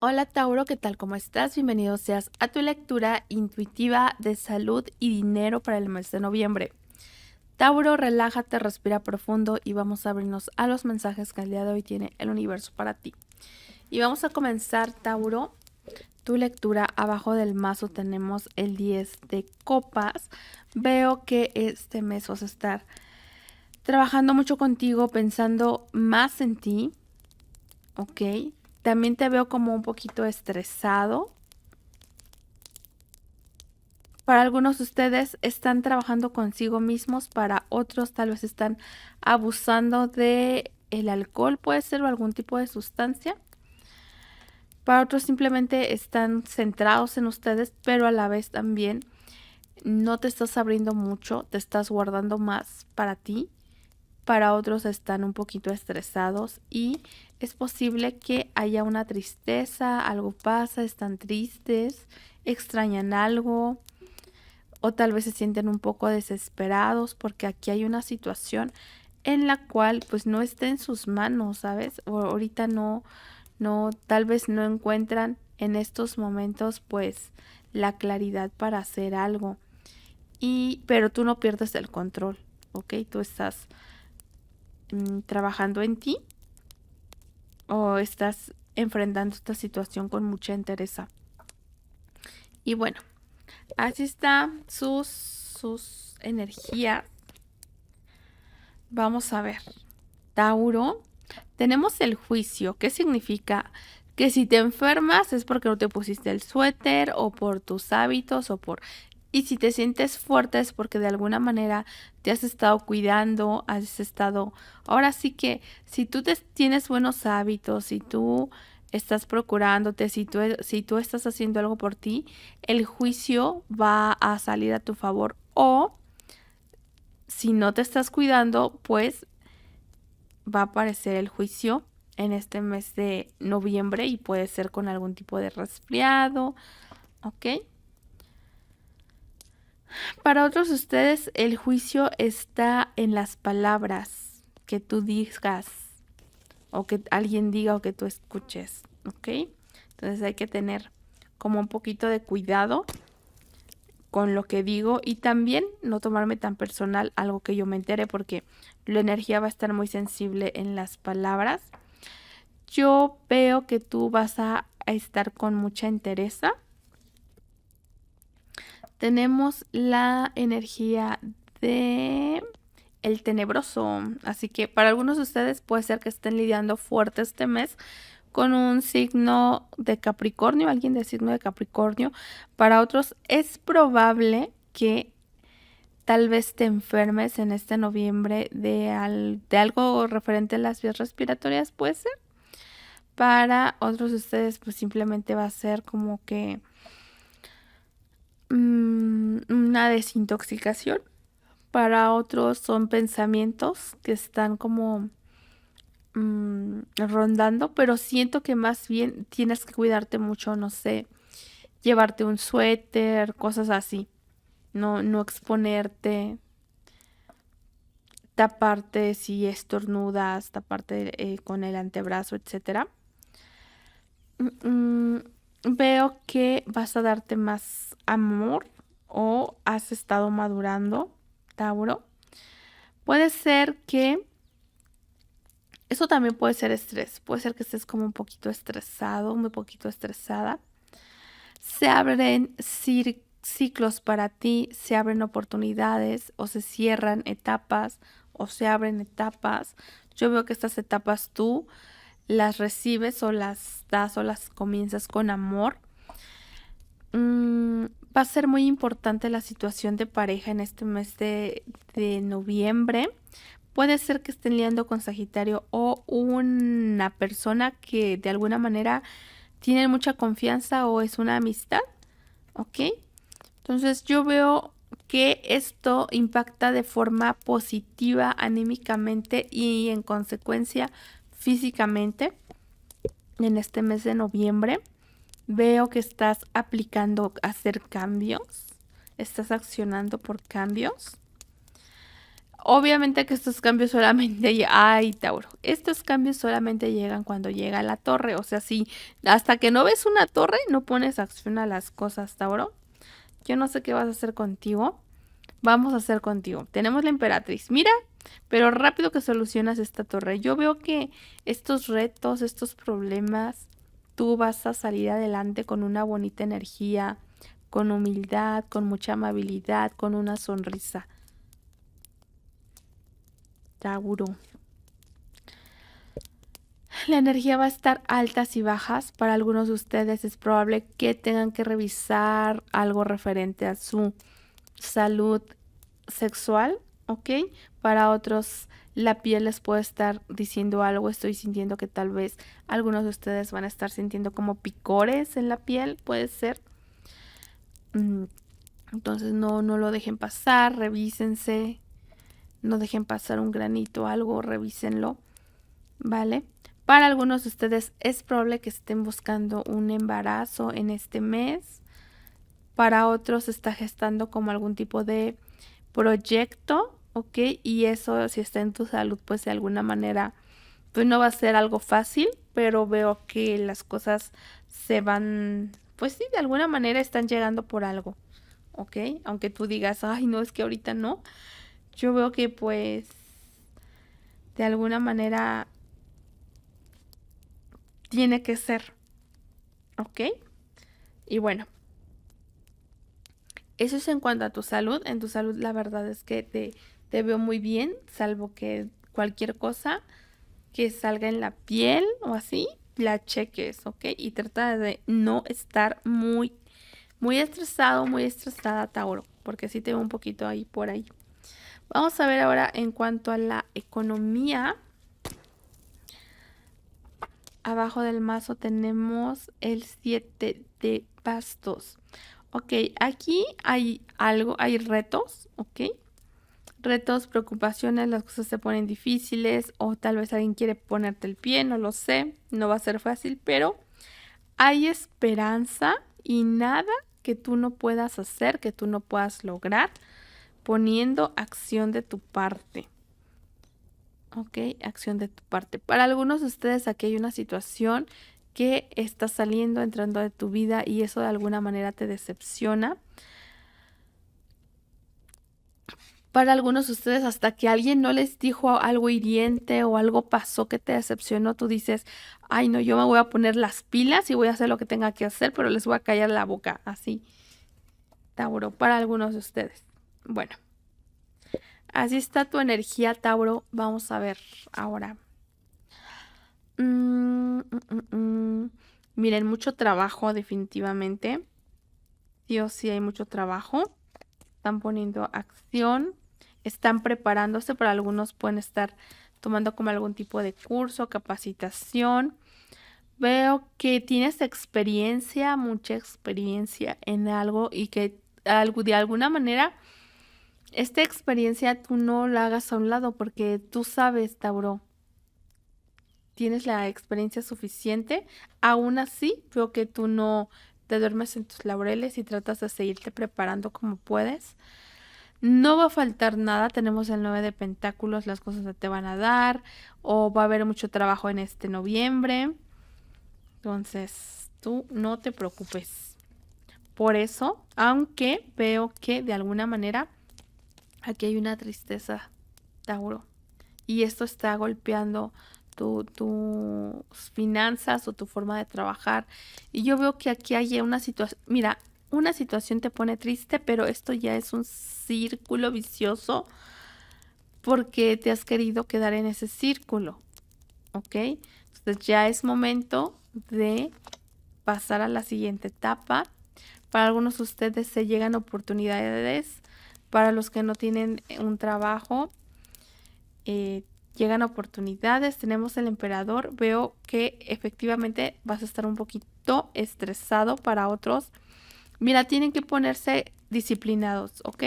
Hola Tauro, ¿qué tal? ¿Cómo estás? Bienvenido seas a tu lectura intuitiva de salud y dinero para el mes de noviembre. Tauro, relájate, respira profundo y vamos a abrirnos a los mensajes que el día de hoy tiene el universo para ti. Y vamos a comenzar, Tauro, tu lectura. Abajo del mazo tenemos el 10 de copas. Veo que este mes vas a estar trabajando mucho contigo, pensando más en ti, ¿ok? También te veo como un poquito estresado. Para algunos de ustedes están trabajando consigo mismos, para otros tal vez están abusando de el alcohol, puede ser, o algún tipo de sustancia. Para otros simplemente están centrados en ustedes, pero a la vez también no te estás abriendo mucho, te estás guardando más para ti. Para otros están un poquito estresados y es posible que haya una tristeza, algo pasa, están tristes, extrañan algo, o tal vez se sienten un poco desesperados porque aquí hay una situación en la cual pues no está en sus manos, ¿sabes? O ahorita tal vez no encuentran en estos momentos pues la claridad para hacer algo. Pero tú no pierdes el control, ¿ok? Tú estás trabajando en ti, o estás enfrentando esta situación con mucha entereza. Y bueno, así están sus energías. Vamos a ver. Tauro, tenemos el juicio. ¿Qué significa? Que si te enfermas es porque no te pusiste el suéter, o por tus hábitos, y si te sientes fuerte es porque de alguna manera te has estado cuidando, has estado... Ahora sí que si tú tienes buenos hábitos, si tú estás procurándote, si tú estás haciendo algo por ti, el juicio va a salir a tu favor. O si no te estás cuidando, pues va a aparecer el juicio en este mes de noviembre y puede ser con algún tipo de resfriado, ¿ok? Para otros de ustedes el juicio está en las palabras que tú digas, o que alguien diga, o que tú escuches, ¿ok? Entonces hay que tener como un poquito de cuidado con lo que digo, y también no tomarme tan personal algo que yo me entere, porque la energía va a estar muy sensible en las palabras. Yo veo que tú vas a estar con mucha entereza. Tenemos la energía de el tenebroso, así que para algunos de ustedes puede ser que estén lidiando fuerte este mes con un signo de Capricornio, alguien de signo de Capricornio. Para otros es probable que tal vez te enfermes en este noviembre de algo referente a las vías respiratorias, puede ser. Para otros de ustedes pues simplemente va a ser como que una desintoxicación. Para otros son pensamientos que están como rondando, pero siento que más bien tienes que cuidarte mucho, no sé, llevarte un suéter, cosas así, no exponerte, taparte si estornudas, taparte con el antebrazo, etcétera. Veo que vas a darte más amor, o has estado madurando, Tauro. Puede ser que eso también puede ser estrés. Puede ser que estés como un poquito estresado, muy poquito estresada. Se abren ciclos para ti, se abren oportunidades, o se cierran etapas, o se abren etapas. Yo veo que estas etapas tú las recibes, o las das, o las comienzas con amor. Va a ser muy importante la situación de pareja en este mes de noviembre. Puede ser que estén liando con Sagitario, o una persona que de alguna manera tienen mucha confianza, o es una amistad, ¿ok? Entonces yo veo que esto impacta de forma positiva anímicamente y en consecuencia físicamente en este mes de noviembre. Veo que estás aplicando a hacer cambios, estás accionando por cambios. Obviamente que estos cambios solamente, ay, Tauro, estos cambios solamente llegan cuando llega la torre. O sea, si hasta que no ves una torre, no pones acción a las cosas, Tauro. Yo no sé qué vas a hacer contigo. Vamos a hacer contigo. Tenemos la emperatriz. Mira, pero rápido que solucionas esta torre. Yo veo que estos retos, estos problemas, tú vas a salir adelante con una bonita energía, con humildad, con mucha amabilidad, con una sonrisa. Tauro. La energía va a estar altas y bajas. Para algunos de ustedes es probable que tengan que revisar algo referente a su salud sexual, ¿ok? Para otros la piel les puede estar diciendo algo. Estoy sintiendo que tal vez algunos de ustedes van a estar sintiendo como picores en la piel, puede ser. Entonces no lo dejen pasar, revísense. No dejen pasar un granito, algo, revísenlo, ¿vale? Para algunos de ustedes es probable que estén buscando un embarazo en este mes. Para otros se está gestando como algún tipo de proyecto, ¿ok? Y eso, si está en tu salud, pues de alguna manera, pues no va a ser algo fácil, pero veo que las cosas se van, pues sí, de alguna manera están llegando por algo, ¿ok? Aunque tú digas, ay, no, es que ahorita no. Yo veo que pues de alguna manera tiene que ser, ¿ok? Y bueno, eso es en cuanto a tu salud. En tu salud la verdad es que te veo muy bien, salvo que cualquier cosa que salga en la piel o así, la cheques, ¿ok? Y trata de no estar muy estresado, muy estresada, Tauro, porque sí te veo un poquito ahí por ahí. Vamos a ver ahora en cuanto a la economía. Abajo del mazo tenemos el 7 de bastos. Ok, aquí hay algo, hay retos, ok. Retos, preocupaciones, las cosas se ponen difíciles o tal vez alguien quiere ponerte el pie, no lo sé, no va a ser fácil, pero hay esperanza y nada que tú no puedas hacer, que tú no puedas lograr poniendo acción de tu parte. Ok, acción de tu parte. Para algunos de ustedes aquí hay una situación que está saliendo, entrando de tu vida y eso de alguna manera te decepciona. Para algunos de ustedes hasta que alguien no les dijo algo hiriente o algo pasó que te decepcionó, tú dices, ay no, yo me voy a poner las pilas y voy a hacer lo que tenga que hacer, pero les voy a callar la boca, así. Tauro, para algunos de ustedes. Bueno, así está tu energía, Tauro. Vamos a ver ahora. Miren, mucho trabajo definitivamente. Sí o sí hay mucho trabajo. Están poniendo acción. Están preparándose. Para algunos pueden estar tomando como algún tipo de curso, capacitación. Veo que tienes experiencia, mucha experiencia en algo y que de alguna manera esta experiencia tú no la hagas a un lado porque tú sabes, Tauro, tienes la experiencia suficiente. Aún así, veo que tú no te duermes en tus laureles y tratas de seguirte preparando como puedes. No va a faltar nada, tenemos el 9 de pentáculos, las cosas se te van a dar o va a haber mucho trabajo en este noviembre. Entonces, tú no te preocupes. Por eso, aunque veo que de alguna manera aquí hay una tristeza, Tauro, y esto está golpeando tus finanzas o tu forma de trabajar. Y yo veo que aquí hay una situación, mira, una situación te pone triste, pero esto ya es un círculo vicioso porque te has querido quedar en ese círculo, ¿ok? Entonces ya es momento de pasar a la siguiente etapa. Para algunos de ustedes se llegan oportunidades, para los que no tienen un trabajo, llegan oportunidades. Tenemos el emperador. Veo que efectivamente vas a estar un poquito estresado. Para otros, mira, tienen que ponerse disciplinados, ¿ok?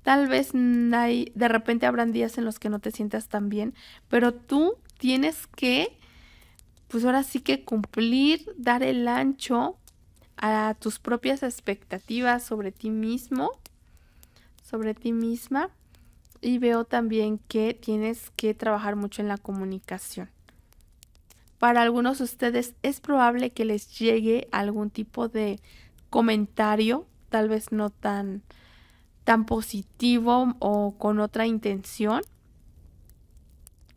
Tal vez de repente habrán días en los que no te sientas tan bien, pero tú tienes que, pues ahora sí que cumplir, dar el ancho a tus propias expectativas sobre ti mismo, sobre ti misma. y veo también que tienes que trabajar mucho en la comunicación. Para algunos de ustedes es probable que les llegue algún tipo de comentario, tal vez no tan positivo o con otra intención,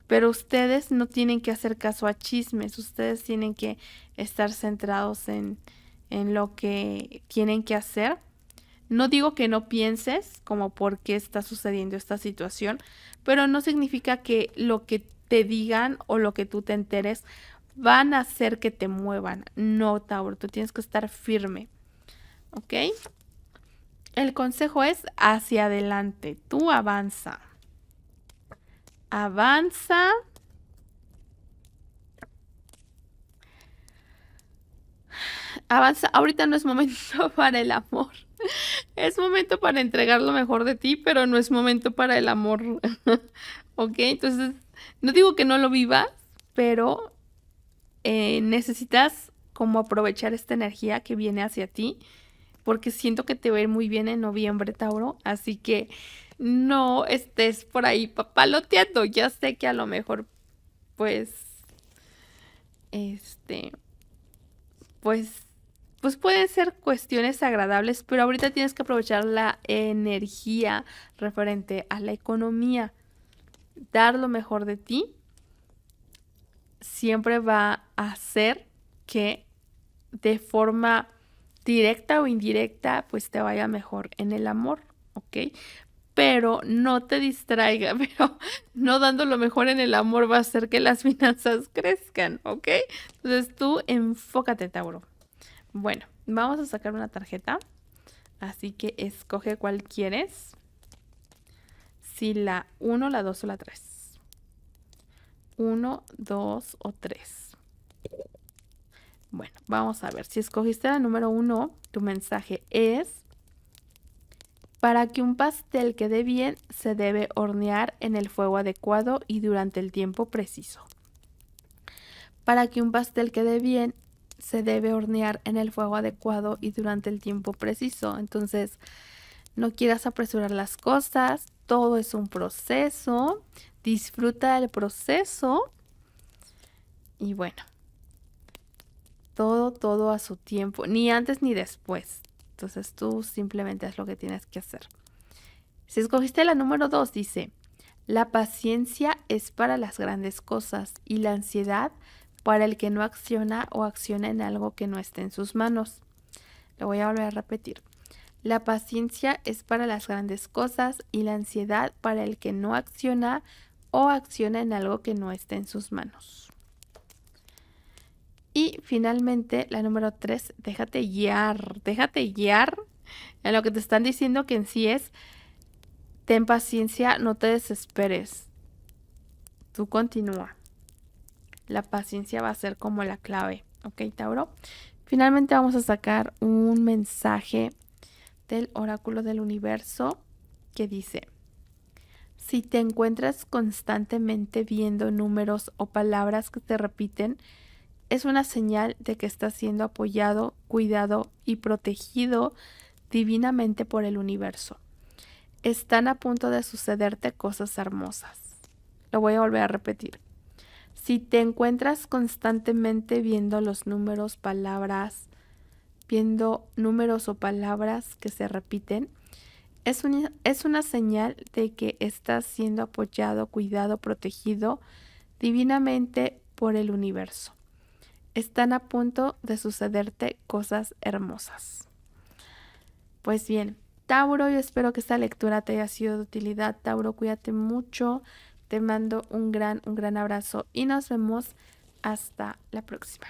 pero ustedes no tienen que hacer caso a chismes, ustedes tienen que estar centrados en lo que tienen que hacer. No digo que no pienses como por qué está sucediendo esta situación, pero no significa que lo que te digan o lo que tú te enteres van a hacer que te muevan. No, Tauro, tú tienes que estar firme, ¿ok? El consejo es hacia adelante, tú avanza. Avanza. Avanza. Ahorita no es momento para el amor. Es momento para entregar lo mejor de ti, pero no es momento para el amor. ¿Ok? Entonces, no digo que no lo vivas, pero necesitas como aprovechar esta energía que viene hacia ti, porque siento que te va a ir muy bien en noviembre, Tauro. Así que no estés por ahí papaloteando. Ya sé que a lo mejor, pues, pues pueden ser cuestiones agradables, pero ahorita tienes que aprovechar la energía referente a la economía. Dar lo mejor de ti siempre va a hacer que de forma directa o indirecta pues te vaya mejor en el amor, ¿ok? Pero no te distraiga, pero no dando lo mejor en el amor va a hacer que las finanzas crezcan, ¿ok? Entonces tú enfócate, Tauro. Bueno, vamos a sacar una tarjeta, así que escoge cuál quieres, si la 1, la 2 o la 3. 1, 2 o 3. Bueno, vamos a ver, si escogiste la número 1, tu mensaje es: para que un pastel quede bien, se debe hornear en el fuego adecuado y durante el tiempo preciso. Para que un pastel quede bien, se debe hornear en el fuego adecuado y durante el tiempo preciso. Entonces, no quieras apresurar las cosas, todo es un proceso, disfruta del proceso y bueno, todo a su tiempo, ni antes ni después. Entonces tú simplemente haz lo que tienes que hacer. Si escogiste la número 2, dice: la paciencia es para las grandes cosas y la ansiedad para el que no acciona o acciona en algo que no esté en sus manos. Lo voy a volver a repetir. La paciencia es para las grandes cosas y la ansiedad para el que no acciona o acciona en algo que no esté en sus manos. Y finalmente, la número 3, déjate guiar en lo que te están diciendo, que en sí es: ten paciencia, no te desesperes. Tú continúa. La paciencia va a ser como la clave, ¿ok, Tauro? Finalmente vamos a sacar un mensaje del oráculo del universo que dice: si te encuentras constantemente viendo números o palabras que te repiten, es una señal de que estás siendo apoyado, cuidado y protegido divinamente por el universo. Están a punto de sucederte cosas hermosas. Lo voy a volver a repetir. Si te encuentras constantemente viendo números o palabras que se repiten, es una señal de que estás siendo apoyado, cuidado, protegido divinamente por el universo. Están a punto de sucederte cosas hermosas. Pues bien, Tauro, yo espero que esta lectura te haya sido de utilidad. Tauro, cuídate mucho. Te mando un gran abrazo y nos vemos hasta la próxima.